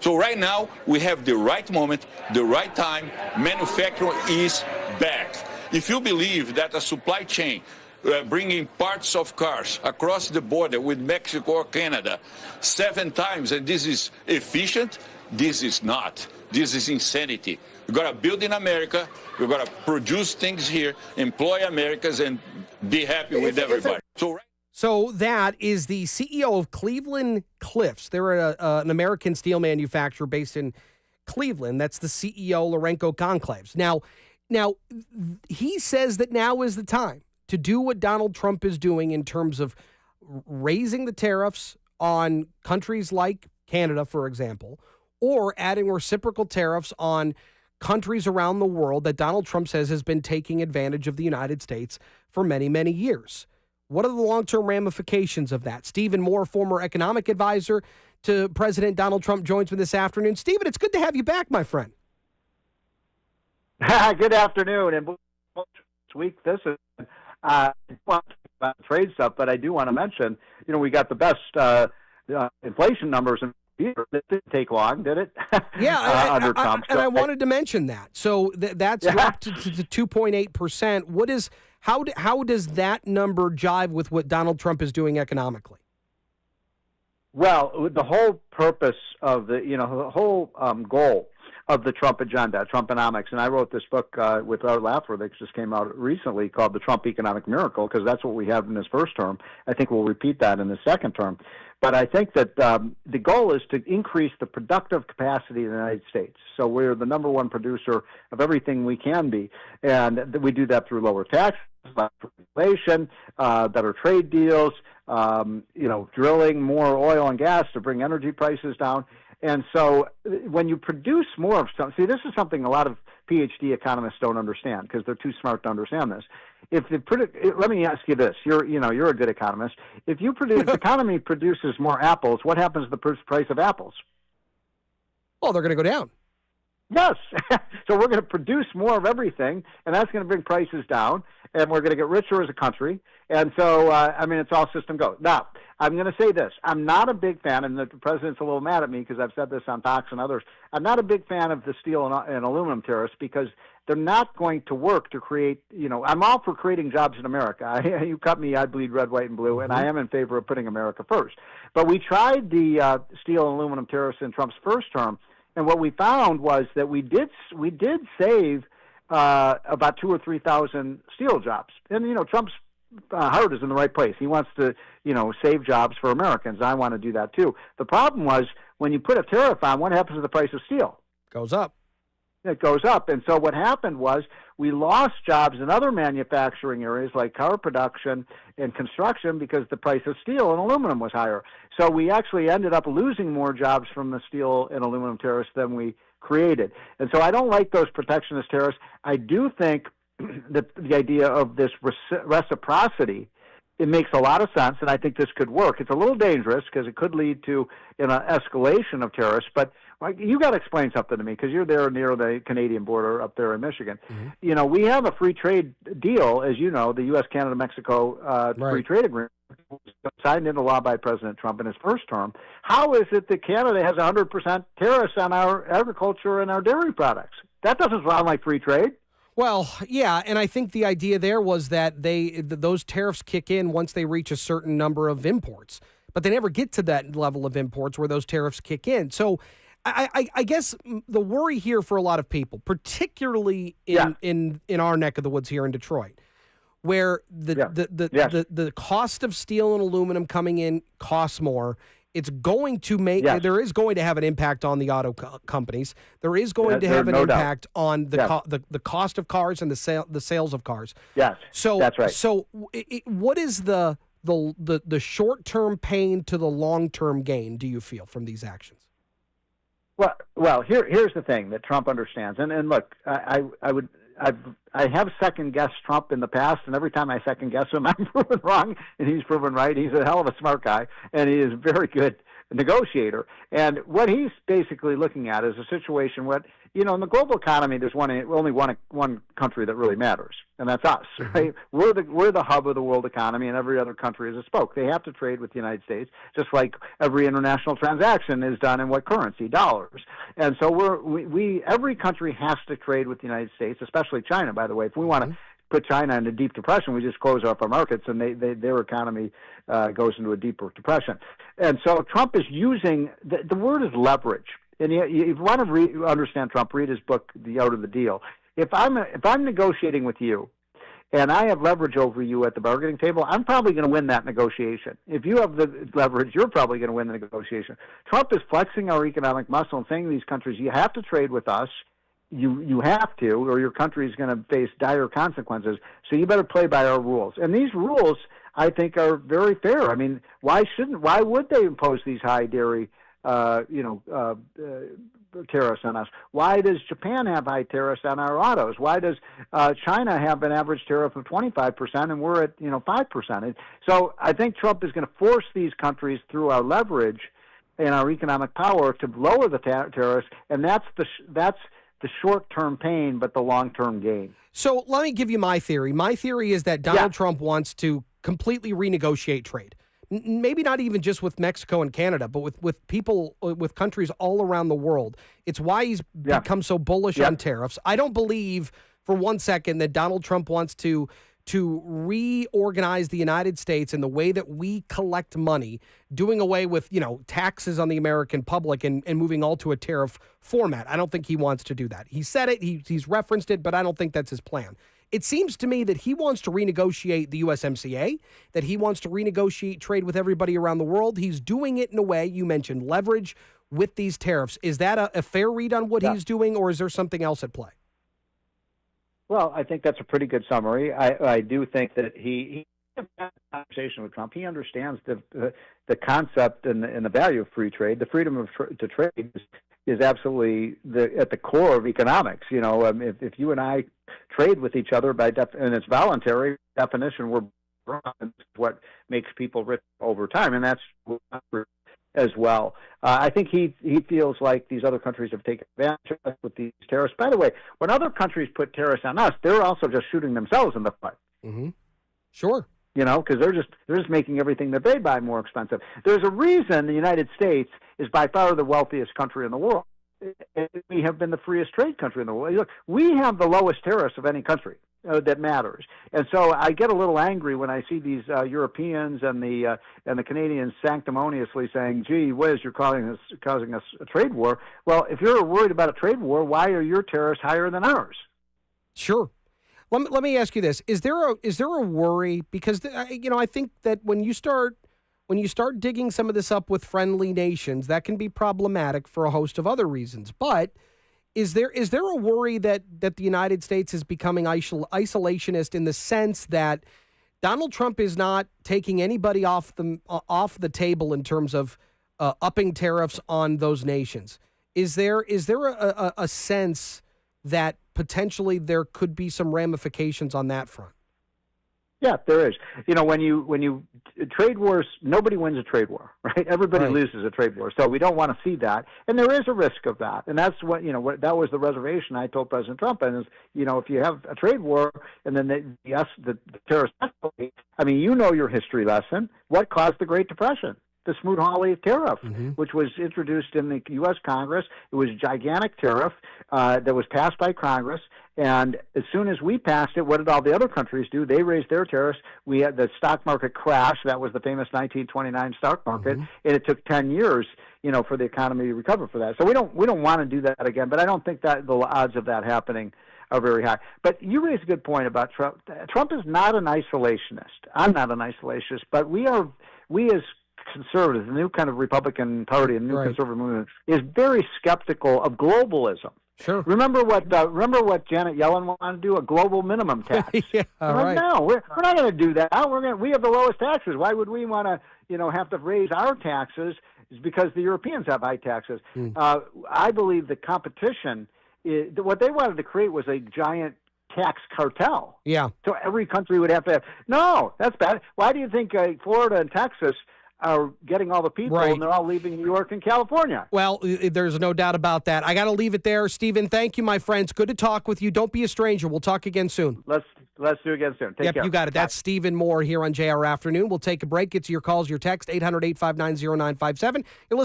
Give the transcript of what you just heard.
So right now, we have the right moment, the right time. Manufacturing is back. If you believe that a supply chain bringing parts of cars across the border with Mexico or Canada 7 times, and this is efficient, this is not. This is insanity. We've got to build in America. We've got to produce things here, employ Americans, and be happy with everybody. So that is the CEO of Cleveland Cliffs. They're an American steel manufacturer based in Cleveland. That's the CEO, Lourenco Conclaves. Now, he says that now is the time to do what Donald Trump is doing in terms of raising the tariffs on countries like Canada, for example, or adding reciprocal tariffs on countries around the world that Donald Trump says has been taking advantage of the United States for many, many years. What are the long-term ramifications of that? Stephen Moore, former economic advisor to President Donald Trump, joins me this afternoon. Stephen, it's good to have you back, my friend. Good afternoon. And this week, this is about trade stuff, but I do want to mention, we got the best inflation numbers in the year. It didn't take long, did it? Yeah, under Trump. I wanted to mention that. So that's dropped to 2.8%. How does that number jive with what Donald Trump is doing economically? Well, the whole purpose of the whole goal of the Trump agenda, Trumponomics, and I wrote this book with Art Laffer that just came out recently called The Trump Economic Miracle, because that's what we have in his first term. I think we'll repeat that in the second term. But I think that the goal is to increase the productive capacity of the United States. So we're the number one producer of everything we can be, and we do that through lower taxes, less regulation, better trade deals, drilling more oil and gas to bring energy prices down. And so when you produce more of something, this is something a lot of PhD economists don't understand because they're too smart to understand this. Let me ask you this: you're a good economist. If the economy produces more apples, what happens to the price of apples? Well, they're going to go down. Yes. So we're going to produce more of everything, and that's going to bring prices down, and we're going to get richer as a country. And so, it's all system go. Now, I'm going to say this. I'm not a big fan, and the president's a little mad at me because I've said this on Fox and others. I'm not a big fan of the steel and aluminum tariffs because they're not going to work to create, I'm all for creating jobs in America. You cut me, I bleed red, white, and blue, and I am in favor of putting America first. But we tried the steel and aluminum tariffs in Trump's first term, and what we found was that we did save about 2,000 or 3,000 steel jobs. And, Trump's heart is in the right place. He wants to, save jobs for Americans. I want to do that too. The problem was when you put a tariff on, what happens to the price of steel? Goes up. It goes up. And so what happened was we lost jobs in other manufacturing areas like car production and construction because the price of steel and aluminum was higher. So we actually ended up losing more jobs from the steel and aluminum tariffs than we created. And so I don't like those protectionist tariffs. I do think that the idea of this reciprocity, it makes a lot of sense, and I think this could work. It's a little dangerous because it could lead to an escalation of tariffs, but you got to explain something to me because you're there near the Canadian border up there in Michigan. Mm-hmm. We have a free trade deal, as you know, the U.S., Canada, Mexico free trade agreement signed into law by President Trump in his first term. How is it that Canada has 100% tariffs on our agriculture and our dairy products? That doesn't sound like free trade. Well, yeah, and I think the idea there was that those tariffs kick in once they reach a certain number of imports, but they never get to that level of imports where those tariffs kick in. So I guess the worry here for a lot of people, particularly in our neck of the woods here in Detroit, where the cost of steel and aluminum coming in costs more. It's going to there is going to have an impact on the auto companies. There is going to have an impact on the cost of cars and the sales of cars. Yes, so that's right. So what is the short-term pain to the long-term gain, do you feel, from these actions? Well, here's the thing that Trump understands, and look, I have second-guessed Trump in the past, and every time I second-guess him, I'm proven wrong, and he's proven right. He's a hell of a smart guy, and he is a very good negotiator. And what he's basically looking at is a situation where, in the global economy, there's only one country that really matters, and that's us, right? We're the hub of the world economy, and every other country is a spoke. They have to trade with the United States, just like every international transaction is done in what currency? Dollars. And so every country has to trade with the United States, especially China, by the way. If we want to put China into deep depression, we just close off our markets, and their economy goes into a deeper depression. And so Trump is using the word is leverage. And if you want to understand Trump, read his book, The Art of the Deal. If I'm negotiating with you, and I have leverage over you at the bargaining table, I'm probably going to win that negotiation. If you have the leverage, you're probably going to win the negotiation. Trump is flexing our economic muscle and saying to these countries, you have to trade with us. You have to, or your country is going to face dire consequences. So you better play by our rules. And these rules, I think, are very fair. I mean, why would they impose these high dairy tariffs on us? Why does Japan have high tariffs on our autos? Why does China have an average tariff of 25% and we're at 5%? And so I think Trump is going to force these countries through our leverage and our economic power to lower the tariffs, and that's the short-term pain, but the long-term gain. So let me give you my theory. My theory is that Donald Trump wants to completely renegotiate trade. Maybe not even just with Mexico and Canada, but with people, with countries all around the world. It's why he's become so bullish on tariffs. I don't believe for one second that Donald Trump wants to reorganize the United States in the way that we collect money, doing away with, taxes on the American public and moving all to a tariff format. I don't think he wants to do that. He said it, he's referenced it, but I don't think that's his plan. It seems to me that he wants to renegotiate the USMCA, that he wants to renegotiate trade with everybody around the world. He's doing it in a way, you mentioned leverage with these tariffs. Is that a fair read on what he's doing, or is there something else at play? Well, I think that's a pretty good summary. I do think that he had a conversation with Trump. He understands the concept and the value of free trade. The freedom to trade is absolutely at the core of economics. If you and I trade with each other and it's voluntary, definition, we're what makes people rich over time, and that's as well. I think he feels like these other countries have taken advantage of us with these tariffs. By the way, when other countries put tariffs on us, they're also just shooting themselves in the foot. Mm-hmm. Sure. Because they're just making everything that they buy more expensive. There's a reason the United States is by far the wealthiest country in the world. We have been the freest trade country in the world. Look, we have the lowest tariffs of any country that matters. And so I get a little angry when I see these Europeans and the Canadians sanctimoniously saying, "Gee whiz, you're causing us a trade war." Well, if you're worried about a trade war, why are your tariffs higher than ours? Sure. Let me ask you this: Is there a worry? Because I think that when you start digging some of this up with friendly nations, that can be problematic for a host of other reasons. But is there a worry that the United States is becoming isolationist in the sense that Donald Trump is not taking anybody off the table in terms of upping tariffs on those nations? Is there a sense that potentially there could be some ramifications on that front? Yeah, there is. When you trade wars, nobody wins a trade war, right? Everybody loses a trade war. So we don't want to see that, and there is a risk of that. And that's what that was the reservation I told President Trump. And if you have a trade war and then the terrorists, I mean, your history lesson. What caused the Great Depression? The Smoot-Hawley tariff, which was introduced in the U.S. Congress. It was a gigantic tariff that was passed by Congress. And as soon as we passed it, what did all the other countries do? They raised their tariffs. We had the stock market crash. That was the famous 1929 stock market. And it took 10 years, for the economy to recover for that. So we don't want to do that again. But I don't think that the odds of that happening are very high. But you raised a good point about Trump. Trump is not an isolationist. I'm not an isolationist. But we as conservatives, the new kind of Republican Party and new conservative movement, is very skeptical of globalism. Sure. Remember what Janet Yellen wanted to do? A global minimum tax. Yeah, right. No, we're not going to do that. We have the lowest taxes. Why would we want to have to raise our taxes? Is because the Europeans have high taxes. I believe the competition what they wanted to create was a giant tax cartel. Yeah. So every country would have to have. No, that's bad. Why do you think Florida and Texas are getting all the people, Right. and they're all leaving New York and California. Well, there's no doubt about that. I got to leave it there. Stephen, thank you, my friends. Good to talk with you. Don't be a stranger. We'll talk again soon. Let's do it again soon. Take care. You got it. Bye. That's Stephen Moore here on JR Afternoon. We'll take a break. Get to your calls, your text, 800-859-0957. You're listening